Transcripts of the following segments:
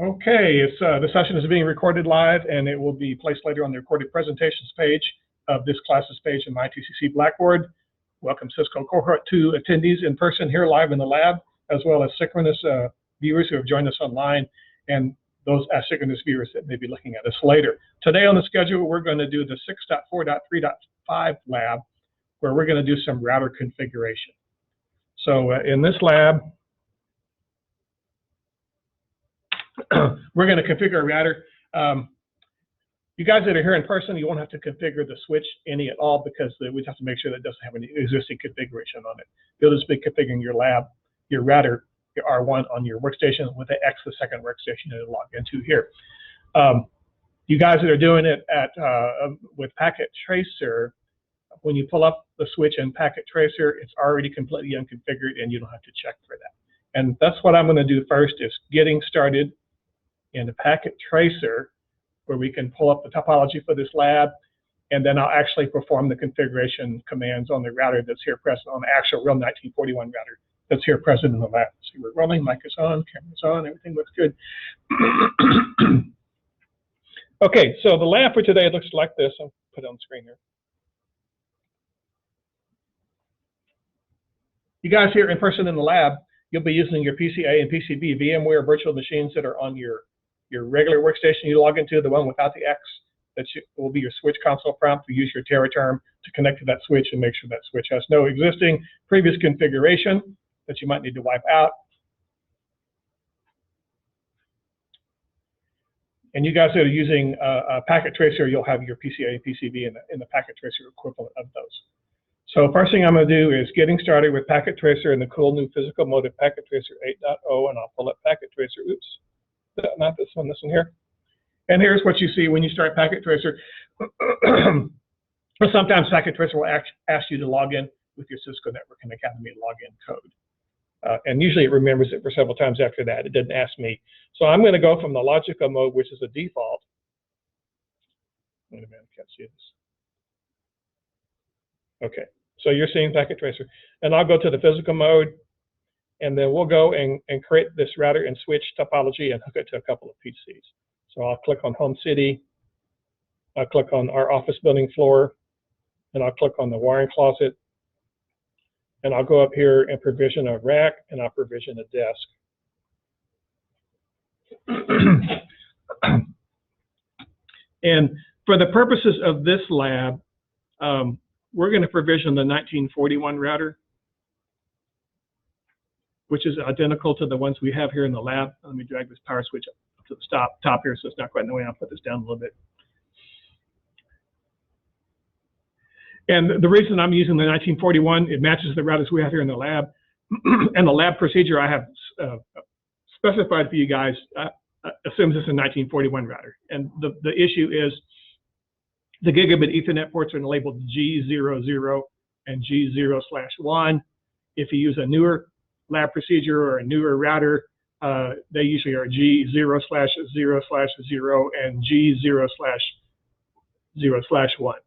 Okay, the session is being recorded live, and it will be placed later on the recorded presentations page of this class's page in my TCC Blackboard. Welcome Cisco Cohort 2 attendees in person here live in the lab, as well as synchronous viewers who have joined us online, and those asynchronous viewers that may be looking at us later. Today on the schedule, we're going to do the 6.4.3.5 lab, where we're going to do some router configuration. So in this lab, we're going to configure a router. You guys that are here in person, you won't have to configure the switch any at all, because we have to make sure that it doesn't have any existing configuration on it. You'll just be configuring your lab, your router, your R1 on your workstation with the X, the second workstation that it'll log into here. You guys that are doing it with Packet Tracer, when you pull up the switch in Packet Tracer, it's already completely unconfigured and you don't have to check for that. And that's what I'm going to do first, is getting started in the Packet Tracer, where we can pull up the topology for this lab, and then I'll actually perform the configuration commands on the router that's here present, on the actual real 1941 router that's here present in the lab. See, we're rolling, mic is on, camera's on, everything looks good. Okay, so the lab for today looks like this. I'll put it on the screen here. You guys here in person in the lab, you'll be using your PCA and PCB VMware virtual machines that are on your regular workstation you log into, the one without the X, that will be your switch console prompt. You use your Terra term to connect to that switch and make sure that switch has no existing previous configuration that you might need to wipe out. And you guys that are using a Packet Tracer, you'll have your PCA and PCB in the Packet Tracer equivalent of those. So first thing I'm going to do is getting started with Packet Tracer in the cool new physical mode of Packet Tracer 8.0, and I'll pull up Packet Tracer. Oops, not this one, this one here. And here's what you see when you start Packet Tracer. Sometimes Packet Tracer will ask you to log in with your Cisco Networking Academy login code. And usually it remembers it for several times after that. It didn't ask me. So I'm going to go from the logical mode, which is a default. Wait a minute, I can't see this. Okay, so you're seeing Packet Tracer. And I'll go to the physical mode, and then we'll go and create this router and switch topology and hook it to a couple of PCs. So I'll click on Home City, I'll click on our office building floor, and I'll click on the wiring closet, and I'll go up here and provision a rack, and I'll provision a desk. And for the purposes of this lab, we're going to provision the 1941 router, which is identical to the ones we have here in the lab. Let me drag this power switch up to the top here so it's not quite in the way. I'll put this down a little bit. And the reason I'm using the 1941, it matches the routers we have here in the lab. And the lab procedure I have specified for you guys assumes it's a 1941 router. And the issue is the gigabit Ethernet ports are labeled G00 and G0/1. If you use a newer lab procedure or a newer router, they usually are G0/0/0 and G0/0/1.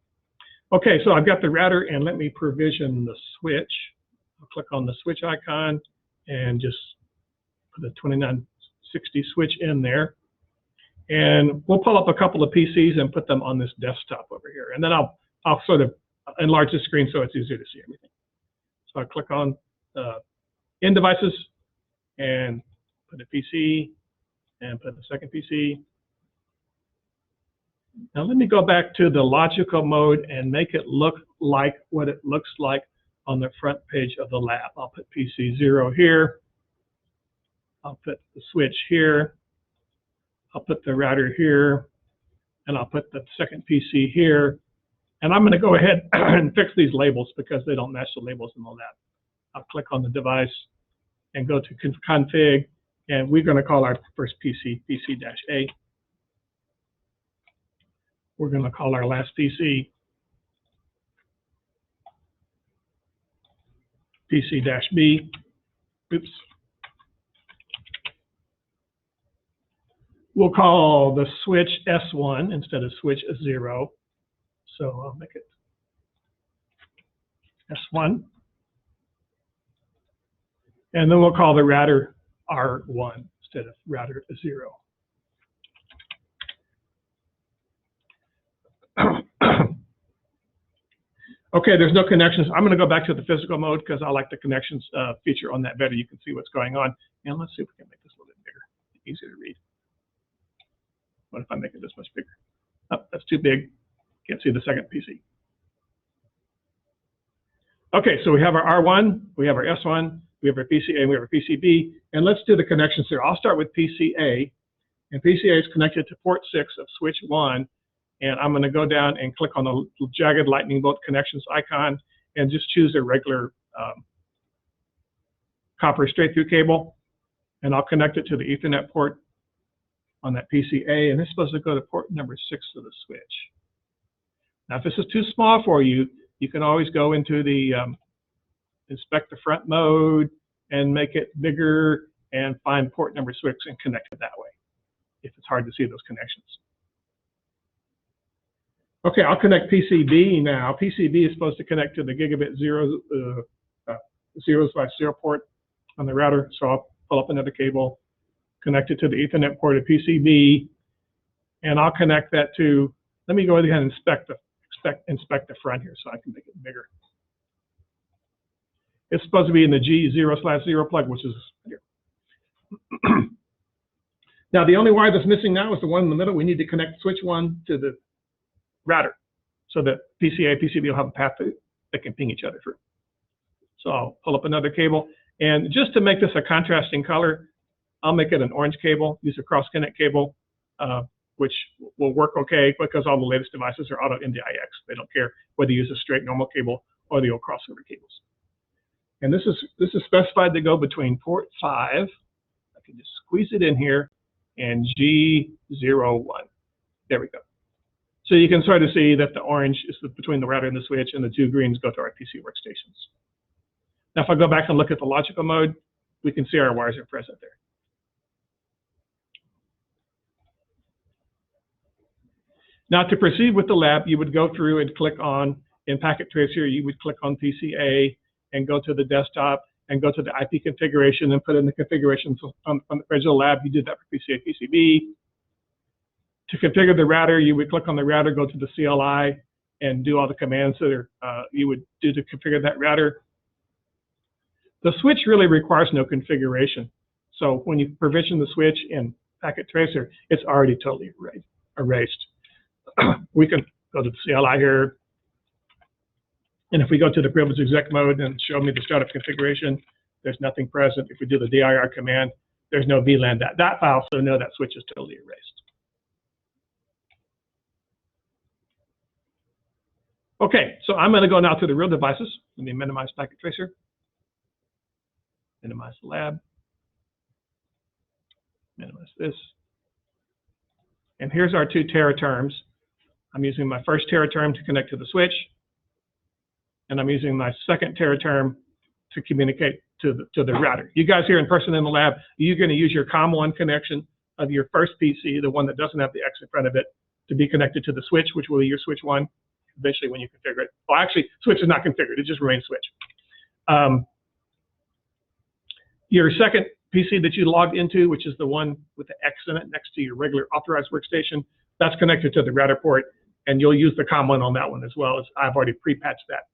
Okay, so I've got the router, and let me provision the switch. I'll click on the switch icon and just put the 2960 switch in there. And we'll pull up a couple of PCs and put them on this desktop over here. And then I'll sort of enlarge the screen so it's easier to see everything. So I click on in devices and put a PC and put a second PC. Now let me go back to the logical mode and make it look like what it looks like on the front page of the lab. I'll put PC 0 here. I'll put the switch here. I'll put the router here. And I'll put the second PC here. And I'm going to go ahead and fix these labels because they don't match the labels in the lab. I'll click on the device and go to config. And we're going to call our first PC PC-A. We're going to call our last PC PC-B. Oops. We'll call the switch S1 instead of switch 0. So I'll make it S1. And then we'll call the router R1 instead of router 0. Okay, there's no connections. I'm going to go back to the physical mode because I like the connections feature on that better. You can see what's going on. And let's see if we can make this a little bit bigger, easier to read. What if I make it this much bigger? Oh, that's too big. Can't see the second PC. Okay, so we have our R1, we have our S1, we have our PCA, and we have our PCB. And let's do the connections here. I'll start with PCA. And PCA is connected to port 6 of switch 1. And I'm going to go down and click on the jagged lightning bolt connections icon and just choose a regular copper straight through cable. And I'll connect it to the Ethernet port on that PCA. And it's supposed to go to port number 6 of the switch. Now, if this is too small for you, you can always go into the inspect the front mode and make it bigger and find port number 6 and connect it that way if it's hard to see those connections. Okay, I'll connect PCB now. PCB is supposed to connect to the gigabit 0/0 port on the router. So I'll pull up another cable, connect it to the Ethernet port of PCB, and I'll connect that to, let me go ahead and inspect the front here so I can make it bigger. It's supposed to be in the G0/0 plug, which is here. Now, the only wire that's missing now is the one in the middle. We need to connect switch 1 to the router so that PCA and PCB will have a path that can ping each other through. So I'll pull up another cable. And just to make this a contrasting color, I'll make it an orange cable, use a cross-connect cable, which will work okay because all the latest devices are auto NDIX. They don't care whether you use a straight normal cable or the old crossover cables. And this is specified to go between port 5, I can just squeeze it in here, and G01. There we go. So you can sort of see that the orange is between the router and the switch, and the two greens go to our PC workstations. Now, if I go back and look at the logical mode, we can see our wires are present there. Now, to proceed with the lab, you would go through and click on, in Packet Tracer, you would click on PCA and go to the desktop and go to the IP configuration and put in the configuration on the original lab. You did that for PCA, PCB. To configure the router, you would click on the router, go to the CLI, and do all the commands that you would do to configure that router. The switch really requires no configuration. So when you provision the switch in Packet Tracer, it's already totally erased. We can go to the CLI here. And if we go to the privilege exec mode and show me the startup configuration, there's nothing present. If we do the dir command, there's no VLAN .dat file, so no, that switch is totally erased. Okay, so I'm going to go now to the real devices. Let me minimize Packet Tracer. Minimize the lab. Minimize this. And here's our two tera terms. I'm using my first tera term to connect to the switch, and I'm using my second tera term to communicate to the router. You guys here in person in the lab, you're going to use your COM1 connection of your first PC, the one that doesn't have the X in front of it, to be connected to the switch, which will be your switch 1. Eventually, when you configure it. Well, actually, switch is not configured. It just remains switch. Your second PC that you logged into, which is the one with the X in it next to your regular authorized workstation, that's connected to the router port, and you'll use the COM1 on that one as well. As I've already pre-patched that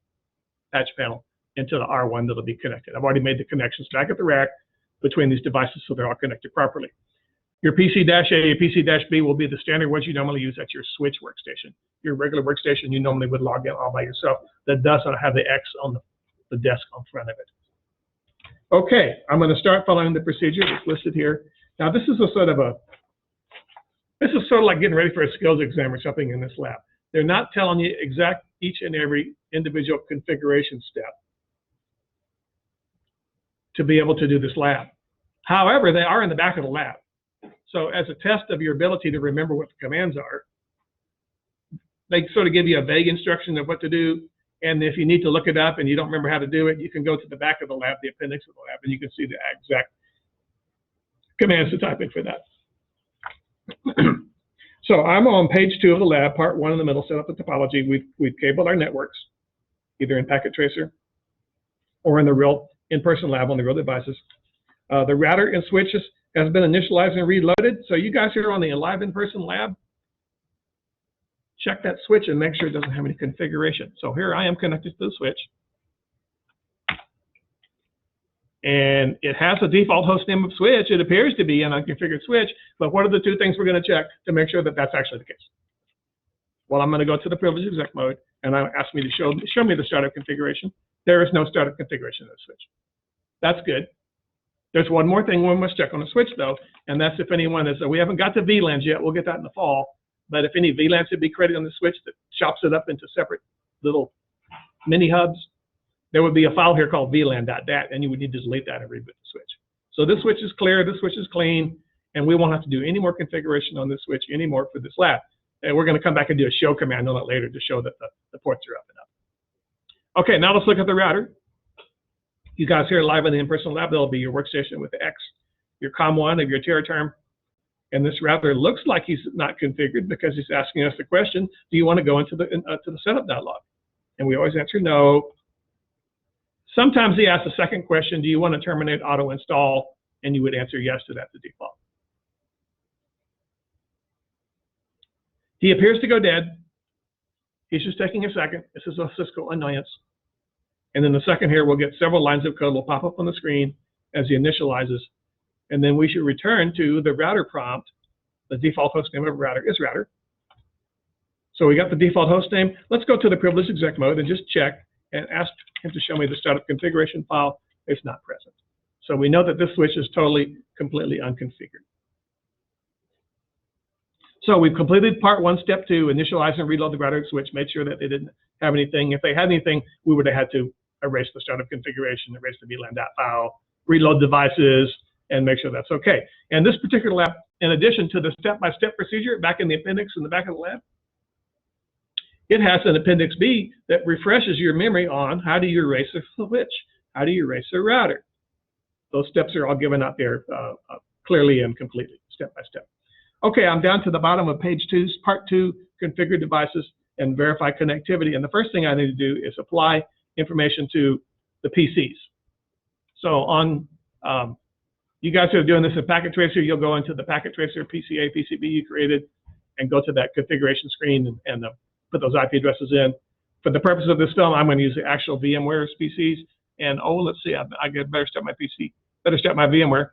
patch panel into the R1 that'll be connected. I've already made the connections back at the rack between these devices so they're all connected properly. Your PC-A, your PC-B will be the standard ones you normally use at your switch workstation. Your regular workstation, you normally would log in all by yourself. That doesn't have the X on the desk on front of it. Okay, I'm going to start following the procedure that's listed here. Now, this is sort of like getting ready for a skills exam or something in this lab. They're not telling you exact each and every individual configuration step to be able to do this lab. However, they are in the back of the lab. So as a test of your ability to remember what the commands are, they sort of give you a vague instruction of what to do. And if you need to look it up and you don't remember how to do it, you can go to the back of the lab, the appendix of the lab, and you can see the exact commands to type in for that. So I'm on page 2 of the lab, part 1 in the middle, set up the topology. We've cabled our networks, either in Packet Tracer or in the real in-person lab on the real devices. The router and switches has been initialized and reloaded. So you guys here on the live in-person lab check that switch and make sure it doesn't have any configuration. So here I am connected to the switch. And it has a default host name of switch. It appears to be an unconfigured switch, but what are the two things we're going to check to make sure that that's actually the case? Well, I'm going to go to the privileged exec mode, and I ask me to show me the startup configuration. There is no startup configuration of the switch. That's good. There's one more thing we must check on the switch, though, and that's if anyone is, we haven't got to VLANs yet. We'll get that in the fall. But if any VLANs should be created on the switch that chops it up into separate little mini hubs, there would be a file here called VLAN.dat, and you would need to delete that and reboot the switch. So this switch is clear, this switch is clean, and we won't have to do any more configuration on this switch anymore for this lab. And we're going to come back and do a show command on it later to show that the ports are up and up. Okay, now let's look at the router. You guys here live in the in-person lab, there'll be your workstation with the X, your COM1 of your tier term. And this router looks like he's not configured because he's asking us the question, do you want to go into the setup dialog? And we always answer no. Sometimes he asks a second question, do you want to terminate auto install? And you would answer yes to that, the default. He appears to go dead. He's just taking a second. This is a Cisco annoyance. And then the second here, we'll get several lines of code will pop up on the screen as he initializes. And then we should return to the router prompt. The default host name of router is router. So we got the default host name. Let's go to the privileged exec mode and just check and ask him to show me the startup configuration file. It's not present. So we know that this switch is totally, completely unconfigured. So we've completed part one, step two, initialize and reload the router switch, made sure that they didn't have anything. If they had anything, we would have had to erase the startup configuration, erase the VLAN.dat file, reload devices, and make sure that's okay. And this particular lab, in addition to the step-by-step procedure back in the appendix in the back of the lab, it has an appendix B that refreshes your memory on how do you erase a switch, how do you erase a router. Those steps are all given out there clearly and completely, step by step. Okay, I'm down to the bottom of page 2, part 2, configure devices and verify connectivity. And the first thing I need to do is apply information to the PCs. So on, you guys who are doing this in Packet Tracer, you'll go into the Packet Tracer PCA, PCB you created and go to that configuration screen and put those IP addresses in. For the purpose of this film, I'm going to use the actual VMware PCs. And oh, let's see, I better start my PC, better start my VMware.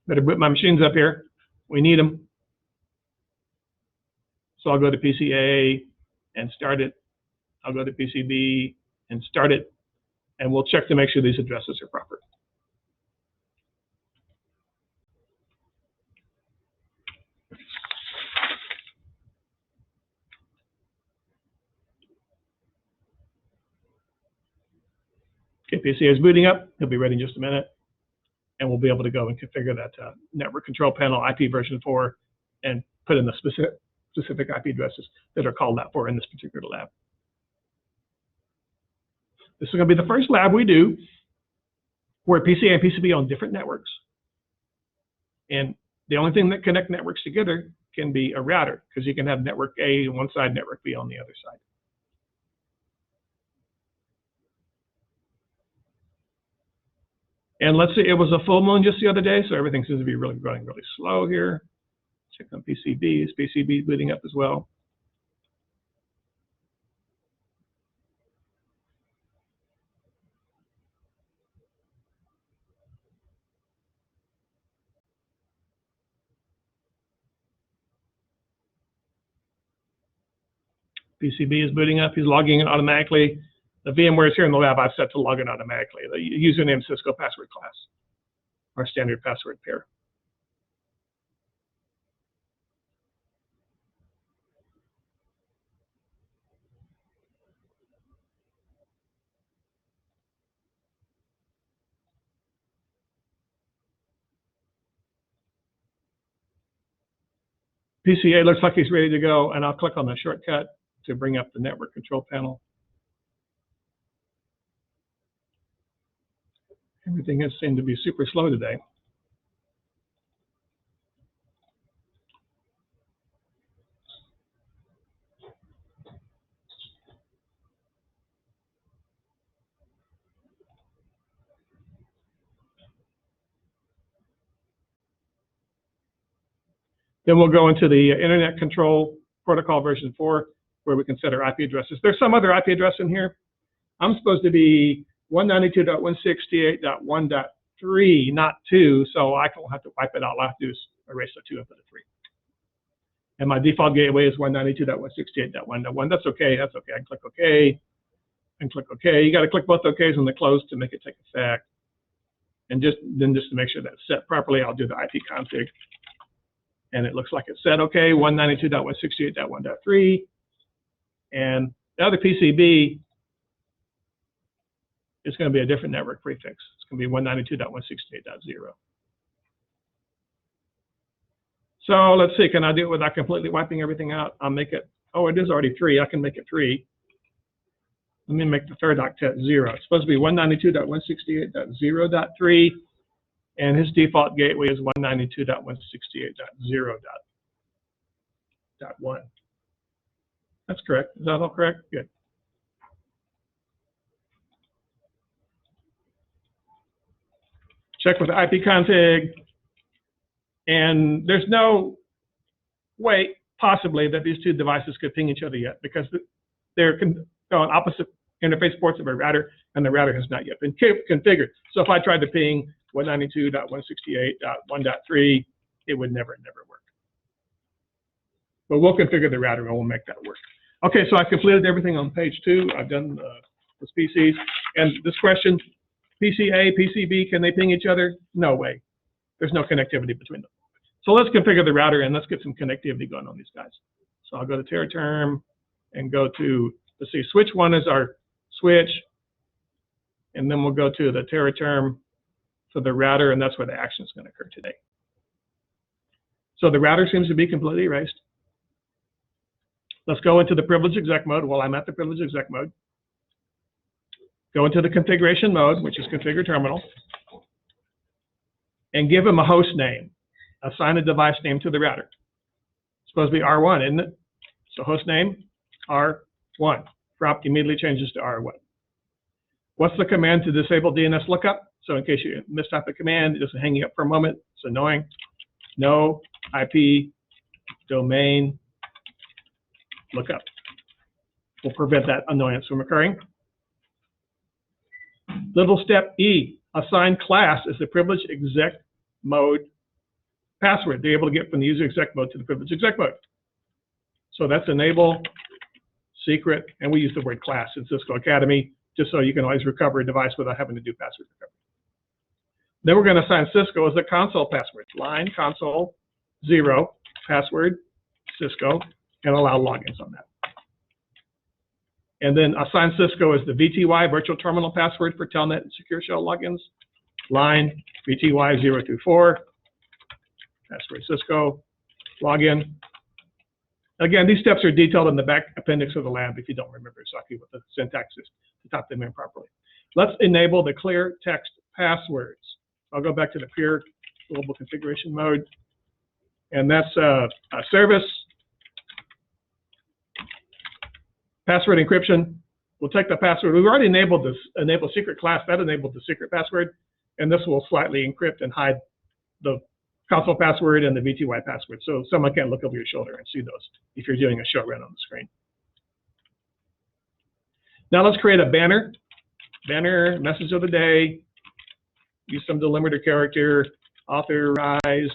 Better put my machines up here. We need them. So I'll go to PCA and start it. I'll go to PCB and start it. And we'll check to make sure these addresses are proper. Okay, PCA is booting up. He'll be ready in just a minute. And we'll be able to go and configure that network control panel IP version 4 and put in the specific IP addresses that are called out for in this particular lab. This is going to be the first lab we do where PCA and PCB on different networks. And the only thing that connect networks together can be a router, because you can have network A on one side, network B on the other side. And let's see, it was a full moon just the other day, so everything seems to be really running really slow here. Check on PCBs. PCB booting up as well. PCB is booting up. He's logging in automatically. The VMware is here in the lab. I've set to log in automatically. The username Cisco password class, our standard password pair. PCA looks like he's ready to go, and I'll click on the shortcut to bring up the network control panel. Everything has seemed to be super slow today. Then we'll go into the Internet Control Protocol version 4, where we can set our IP addresses. There's some other IP address in here. I'm supposed to be 192.168.1.3, not 2, so I don't have to wipe it out. All I have to do is erase the 2 and put a 3. And my default gateway is 192.168.1.1. That's okay. That's okay. I can click OK and click OK. You got to click both OKs on the close to make it take effect. And just to make sure that's set properly, I'll do the IP config. And it looks like it's set OK, 192.168.1.3. And the other PCB is going to be a different network prefix. It's going to be 192.168.0. So let's see, can I do it without completely wiping everything out? I'll make it, oh, it is already 3. I can make it 3. Let me make the third octet 0. It's supposed to be 192.168.0.3, and his default gateway is 192.168.0.1. That's correct. Is that all correct? Good. Check with the IP config. And there's no way, possibly, that these two devices could ping each other yet, because they're on opposite interface ports of a router, and the router has not yet been configured. So if I tried to ping 192.168.1.3, it would never work. But we'll configure the router, and we'll make that work. Okay, so I completed everything on page 2. I've done this PCs. And this question, PCA, PCB, can they ping each other? No way. There's no connectivity between them. So let's configure the router and let's get some connectivity going on these guys. So I'll go to TerraTerm and go to, let's see, switch 1 is our switch. And then we'll go to the TerraTerm for the router, and that's where the action is going to occur today. So the router seems to be completely erased. Let's go into the privilege exec mode while I'm at the privilege exec mode. Go into the configuration mode, which is configure terminal, and give him a host name. Assign a device name to the router. It's supposed to be R1, isn't it? So host name, R1. Prompt immediately changes to R1. What's the command to disable DNS lookup? So in case you mistype a command, it doesn't hang you up for a moment. It's annoying. No IP domain lookup. We'll prevent that annoyance from occurring. Little step E, assign class as the privilege exec mode password. They're able to get from the user exec mode to the privilege exec mode. So that's enable secret, and we use the word class in Cisco Academy just so you can always recover a device without having to do password recovery. Then we're going to assign Cisco as the console password. Line console 0 password Cisco, and allow logins on that. And then assign Cisco as the VTY virtual terminal password for Telnet and Secure Shell logins. Line VTY 0 through 4, password Cisco, login. Again, these steps are detailed in the back appendix of the lab if you don't remember exactly what the syntax is to type them in properly. Let's enable the clear text passwords. I'll go back to the pure global configuration mode, and that's a service. Password encryption. We'll take the password. We've already enabled this enable secret class. That enabled the secret password, and this will slightly encrypt and hide the console password and the VTY password, so someone can't look over your shoulder and see those if you're doing a show run on the screen. Now let's create a banner. Banner, message of the day. Use some delimiter character. Authorized.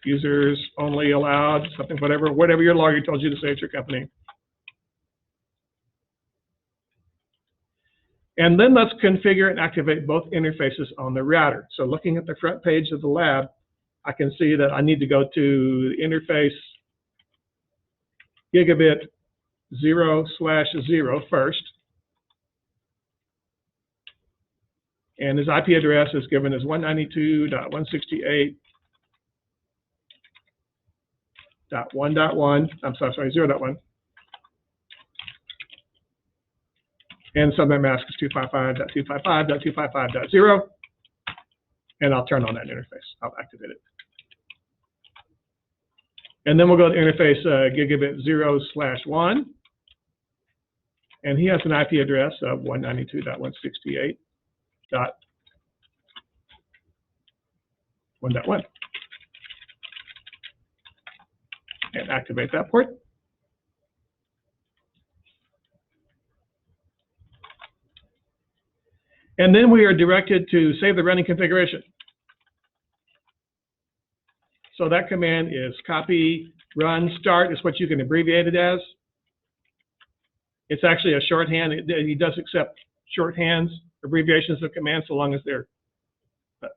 Users only allowed, something, whatever your lawyer tells you to say at your company. And then let's configure and activate both interfaces on the router. So looking at the front page of the lab, I can see that I need to go to the interface gigabit 0/0 first. And his IP address is given as 192.168.1.1. I'm sorry, 0.1. And subnet mask is 255.255.255.0. And I'll turn on that interface. I'll activate it. And then we'll go to interface gigabit 0/1. And he has an IP address of 192.168.1.1. 1.1. And activate that port. And then we are directed to save the running configuration. So that command is copy run start, is what you can abbreviate it as. It's actually a shorthand. He does accept shorthands, abbreviations of commands, so long as they're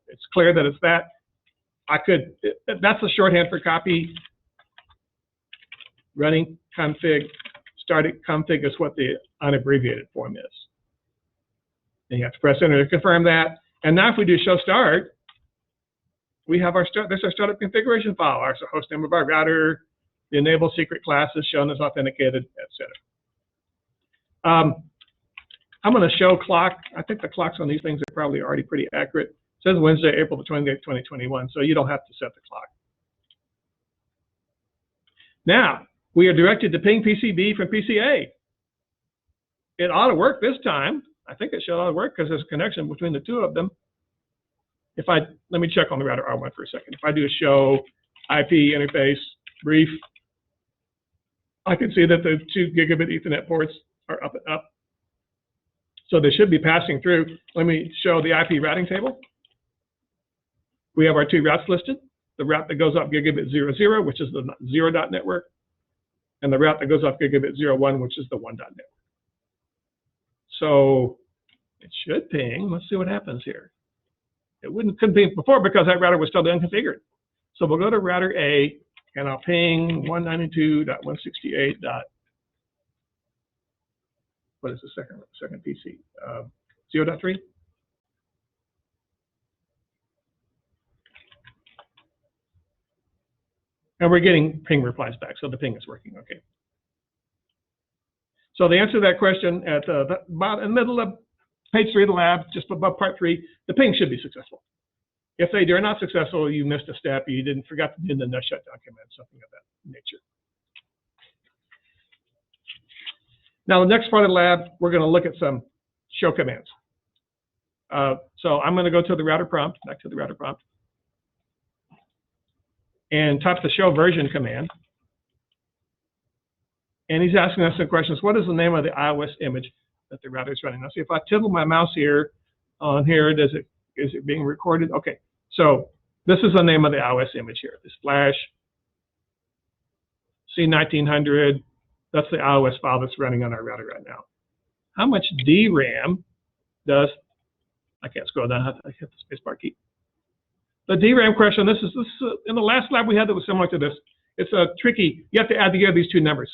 it's clear that it's that. That's a shorthand for copy running config started config is what the unabbreviated form is. And you have to press enter to confirm that. And now if we do show start, we have our there's our startup configuration file, our host name of our router, the enable secret classes shown as authenticated, etc. I'm going to show clock. I think the clocks on these things are probably already pretty accurate. It says Wednesday, April the 28th, 2021, so you don't have to set the clock. Now, we are directed to ping PCB from PCA. It ought to work this time. I think it should ought to work because there's a connection between the two of them. Let me check on the router R1 for a second. If I do a show IP interface brief, I can see that the 2 gigabit Ethernet ports are up and up. So they should be passing through. Let me show the IP routing table. We have our 2 routes listed. The route that goes off gigabit 00, which is the 0 dot network, and the route that goes off gigabit 01, which is the 1 dot network. So it should ping. Let's see what happens here. It couldn't ping before because that router was still unconfigured. So we'll go to router A, and I'll ping 192.168. What is the second PC? 0.3. And we're getting ping replies back, so the ping is working. Okay. So the answer to that question at about in the middle of page 3 of the lab, just above part 3, the ping should be successful. If they are not successful, you missed a step, you forgot to do the shutdown command, something of that nature. Now, the next part of the lab, we're going to look at some show commands. So I'm going to go to the router prompt, back to the router prompt, and type the show version command. And he's asking us some questions. What is the name of the iOS image that the router is running? Now, see, if I tibble my mouse here on here, is it being recorded? Okay, so this is the name of the iOS image here. This flash C1900. That's the iOS file that's running on our router right now. How much DRAM does, I can't scroll down, I hit the spacebar key. The DRAM question, this is in the last lab we had that was similar to this. It's tricky, you have to add together these 2 numbers.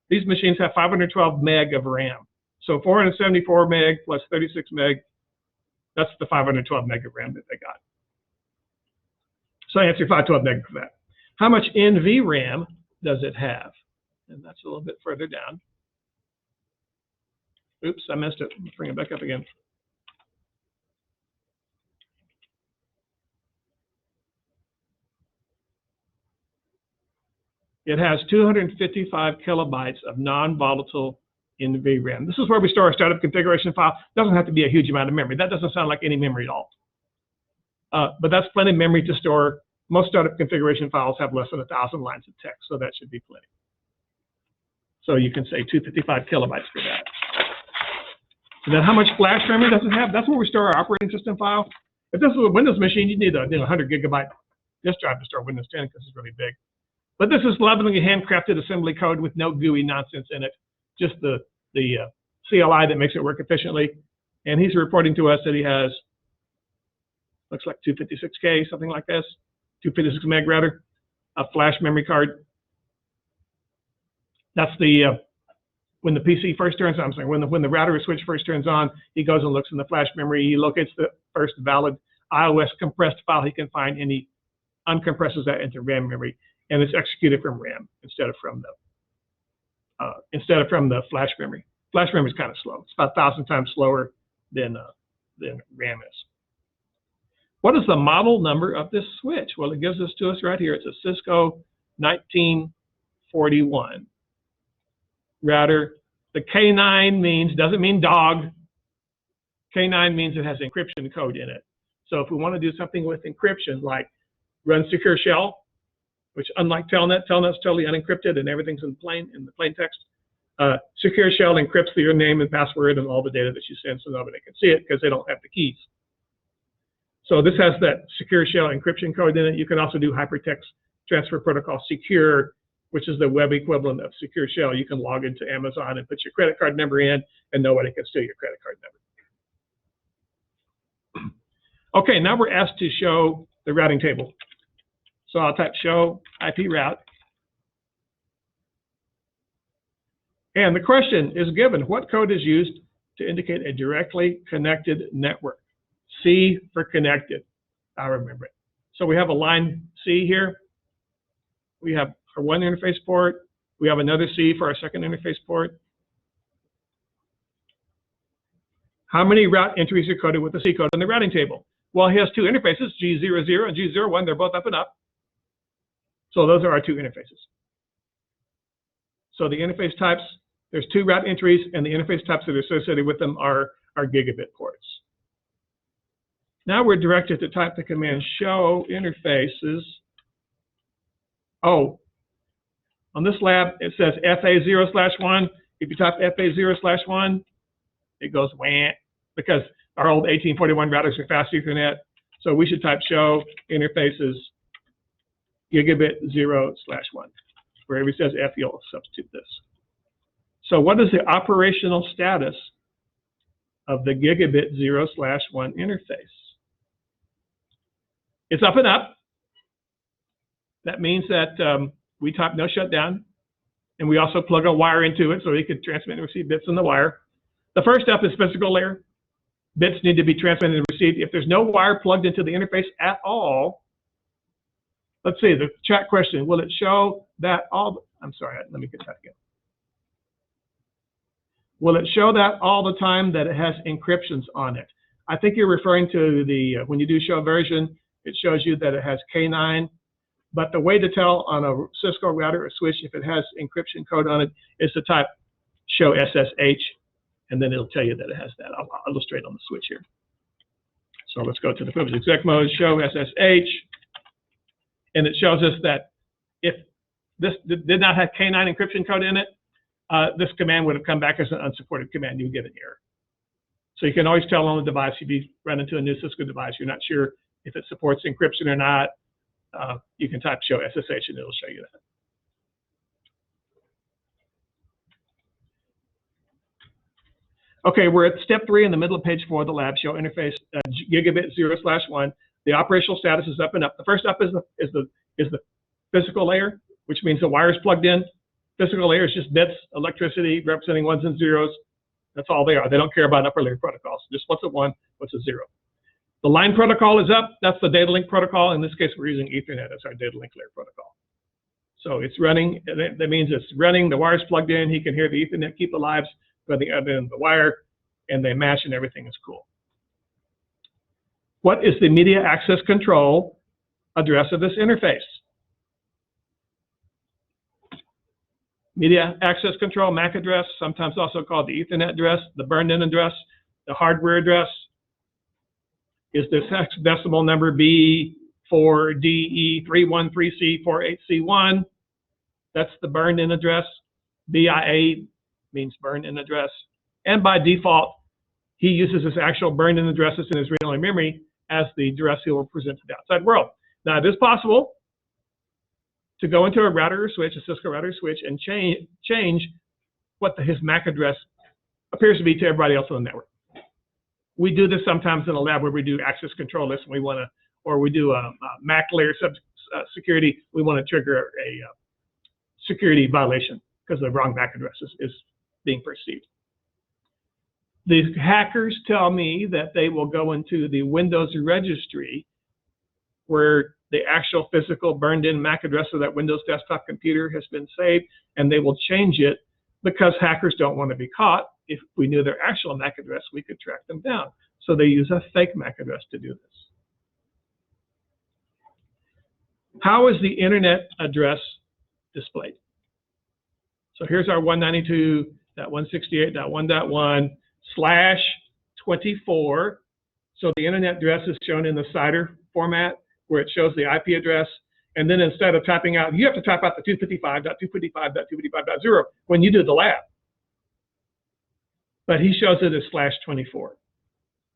These machines have 512 meg of RAM. So 474 meg plus 36 meg, that's the 512 meg of RAM that they got. So I answer 512 meg for that. How much NVRAM does it have? And that's a little bit further down. Oops, I missed it. Let's bring it back up again. It has 255 kilobytes of non-volatile NVRAM. This is where we store our startup configuration file. It doesn't have to be a huge amount of memory. That doesn't sound like any memory at all. But that's plenty of memory to store. Most startup configuration files have less than 1,000 lines of text, so that should be plenty. So you can say 255 kilobytes for that. And then how much flash memory does it have? That's where we store our operating system file. If this is a Windows machine, you need a 100 gigabyte disk drive to store Windows 10 because it's really big. But this is lovingly handcrafted assembly code with no GUI nonsense in it, just the CLI that makes it work efficiently. And he's reporting to us that he has, looks like 256K, something like this, 256 meg rather, a flash memory card. That's the, when the PC first turns on, I'm sorry, when the router switch first turns on, he goes and looks in the flash memory, he locates the first valid iOS compressed file he can find, and he uncompresses that into RAM memory, and it's executed from RAM instead of from the flash memory. Flash memory is kind of slow. It's about 1,000 times slower than RAM is. What is the model number of this switch? Well, it gives this to us right here. It's a Cisco 1941 router. The K9 doesn't mean dog. K9 means it has encryption code in it. So if we want to do something with encryption, like Run secure shell, which unlike Telnet, Telnet's totally unencrypted and everything's in the plain text. Secure shell encrypts your name and password and all the data that you send so nobody can see it because they don't have the keys. So this has that secure shell encryption code in it. You can also do hypertext transfer protocol secure, which is the web equivalent of secure shell. You can log into Amazon and put your credit card number in and nobody can steal your credit card number. Okay, now we're asked to show the routing table. So I'll type show IP route. And the question is given, what code is used to indicate a directly connected network? C for connected, I remember it. So we have a line C here. We have our one interface port. We have another C for our second interface port. How many route entries are coded with the C code in the routing table? Well, he has two interfaces, G00 and G01. They're both up and up. So those are our two interfaces. So the interface types, there's two route entries, and the interface types that are associated with them are our gigabit ports. Now we're directed to type the command show interfaces. Oh, on this lab, it says FA0/1. If you type FA0/1, it goes wah, because our old 1841 routers are fast Ethernet. So we should type show interfaces gigabit 0/1. Wherever it says F, you'll substitute this. So what is the operational status of the gigabit 0/1 interface? It's up and up. That means that we type no shutdown, and we also plug a wire into it so we can transmit and receive bits on the wire. The first step is physical layer. Bits need to be transmitted and received. If there's no wire plugged into the interface at all, let's see, the chat question, will it show that all, I'm sorry, let me get that again. Will it show that all the time that it has encryptions on it? I think you're referring to the, when you do show version, it shows you that it has K9, but the way to tell on a Cisco router or switch if it has encryption code on it is to type show SSH, and then it'll tell you that it has that. I'll illustrate on the switch here. So let's go to the privileged exec mode, show SSH, and it shows us that if this did not have K9 encryption code in it, this command would have come back as an unsupported command. You would get an error. So you can always tell on the device, if you run into a new Cisco device, you're not sure if it supports encryption or not, you can type show SSH and it'll show you that. Okay, we're at step 3 in the middle of page 4 of the lab, show interface gigabit 0/1. The operational status is up and up. The first up is the physical layer, which means the wire is plugged in. Physical layer is just bits, electricity representing ones and zeros. That's all they are. They don't care about upper layer protocols. Just what's a 1, what's a 0. The line protocol is up. That's the data link protocol. In this case, we're using Ethernet as our data link layer protocol. So it's running. That means it's running. The wire's plugged in. He can hear the Ethernet keep the lives by the other end of the wire, and they match, and everything is cool. What is the media access control address of this interface? Media access control MAC address, sometimes also called the Ethernet address, the burned-in address, the hardware address, is this hexadecimal number B4DE313C48C1. That's the burned-in address. BIA means burned-in address. And by default, he uses his actual burned-in addresses in his read-only memory as the address he will present to the outside world. Now, it is possible to go into a router or switch, a Cisco router or switch, and change what his MAC address appears to be to everybody else on the network. We do this sometimes in a lab where we do access control lists, and we want to, or we do a MAC layer security. We want to trigger a security violation because the wrong MAC address is being perceived. The hackers tell me that they will go into the Windows registry where the actual physical burned-in MAC address of that Windows desktop computer has been saved, and they will change it because hackers don't want to be caught. If we knew their actual MAC address, we could track them down. So they use a fake MAC address to do this. How is the internet address displayed? So here's our 192.168.1.1/24. So the internet address is shown in the CIDR format. where it shows the IP address. And then instead of typing out, you have to type out the 255.255.255.0 when you do the lab. But he shows it as /24.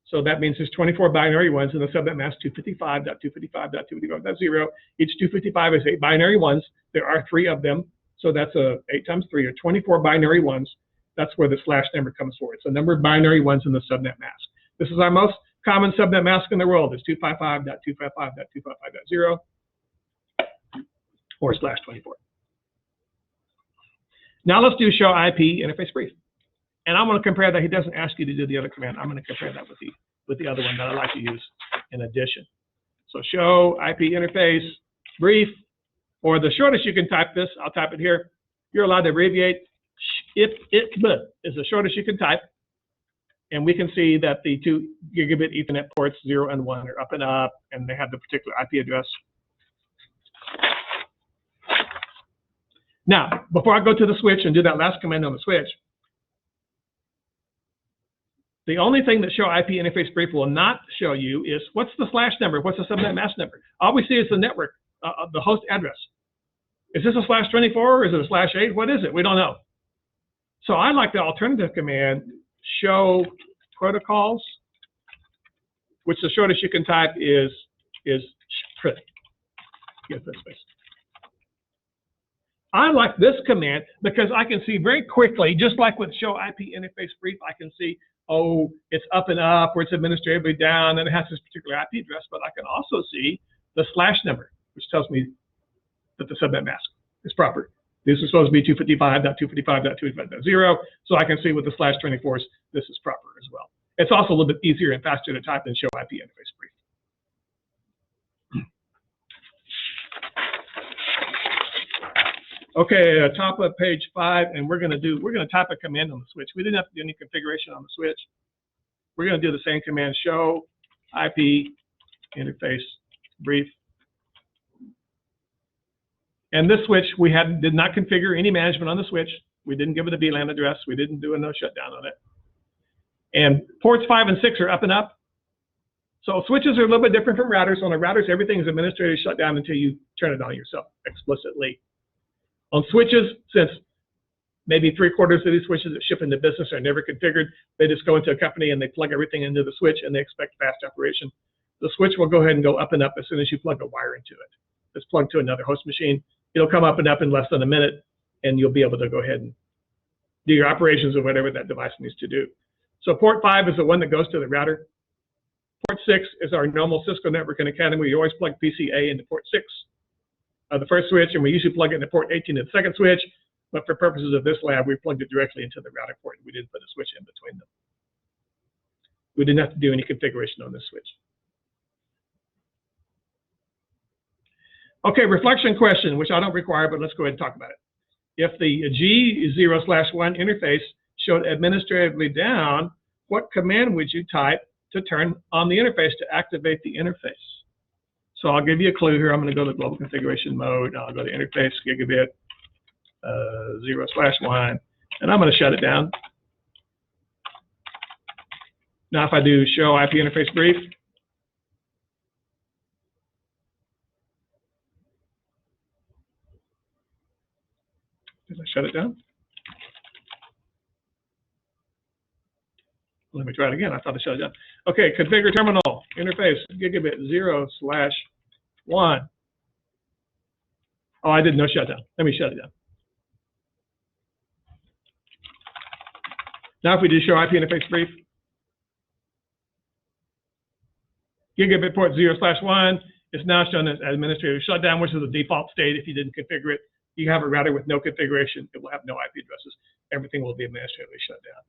So that means there's 24 binary ones in the subnet mask 255.255.255.0. Each 255 is 8 binary ones. There are 3 of them. So that's 8 times 3 or 24 binary ones. That's where the slash number comes for. It's the number of binary ones in the subnet mask. This is our most common subnet mask in the world. It's 255.255.255.0 or /24. Now let's do show IP interface brief. And I'm going to compare that. He doesn't ask you to do the other command. I'm going to compare that with the other one that I like to use in addition. So show IP interface brief, or the shortest you can type this. I'll type it here. You're allowed to abbreviate. If it is the shortest you can type. And we can see that the 2 gigabit Ethernet ports 0 and 1 are up, and they have the particular IP address. Now, before I go to the switch and do that last command on the switch, the only thing that show IP interface brief will not show you is what's the slash number, what's the subnet mask number. All we see is the network, the host address. Is this a /24 or is it a /8? What is it? We don't know. So I like the alternative command, show protocols, which the shortest you can type is print. Get this space. I like this command because I can see very quickly, just like with show IP interface brief, I can see, oh, it's up and up, or it's administratively down, and it has this particular IP address, but I can also see the slash number, which tells me that the subnet mask is proper. This is supposed to be 255.255.255.0, so I can see with the /24s, this is proper as well. It's also a little bit easier and faster to type than show IP interface brief. Okay, top of page 5, and we're going to type a command on the switch. We didn't have to do any configuration on the switch. We're going to do the same command, show IP interface brief. And this switch, we did not configure any management on the switch. We didn't give it a VLAN address. We didn't do a no shutdown on it. And ports 5 and 6 are up and up. So switches are a little bit different from routers. On the routers, everything is administratively shut down until you turn it on yourself explicitly. On switches, since maybe 3/4 of these switches that ship into business are never configured, they just go into a company and they plug everything into the switch and they expect fast operation. The switch will go ahead and go up and up as soon as you plug a wire into it. It's plugged to another host machine. It'll come up and up in less than a minute, and you'll be able to go ahead and do your operations or whatever that device needs to do. So port 5 is the one that goes to the router. Port 6 is our normal Cisco Networking Academy. We always plug PCA into port 6 of the first switch, and we usually plug it into port 18 of the second switch. But for purposes of this lab, we plugged it directly into the router port. We didn't put a switch in between them. We didn't have to do any configuration on this switch. Okay, reflection question, which I don't require, but let's go ahead and talk about it. If the G0/1 interface showed administratively down, what command would you type to turn on the interface to activate the interface? So I'll give you a clue here. I'm going to go to global configuration mode. I'll go to interface gigabit 0/1, and I'm going to shut it down. Now, if I do show IP interface brief, did I shut it down? Let me try it again. I thought I shut it down. Okay, configure terminal interface gigabit 0/1. Oh, I did no shutdown. Let me shut it down. Now, if we do show IP interface brief, gigabit port 0/1 is now shown as administrative shutdown, which is the default state. If you didn't configure it, you have a router with no configuration. It will have no IP addresses. Everything will be administratively shut down.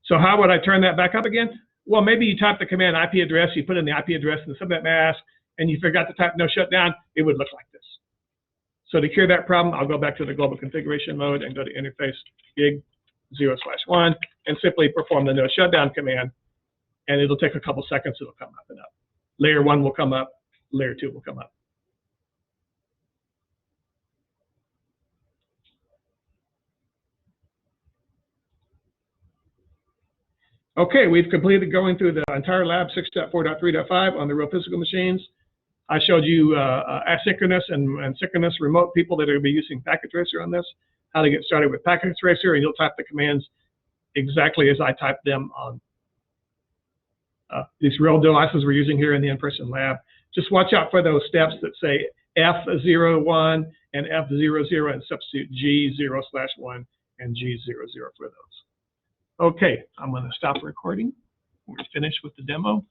So how would I turn that back up again? Well, maybe you type the command IP address, you put in the IP address in the subnet mask, and you forgot to type no shutdown, it would look like this. So to cure that problem, I'll go back to the global configuration mode and go to interface gig 0/1 and simply perform the no shutdown command, and it'll take a couple seconds, it'll come up and up. Layer 1 will come up, layer 2 will come up. Okay, we've completed going through the entire lab 6.4.3.5 on the real physical machines. I showed you asynchronous and synchronous remote people that are going to be using Packet Tracer on this, how to get started with Packet Tracer, and you'll type the commands exactly as I typed them on these real devices we're using here in the in-person lab. Just watch out for those steps that say F01 and F00 and substitute G0/1 and G00 for those. Okay, I'm going to stop recording. We're finished with the demo.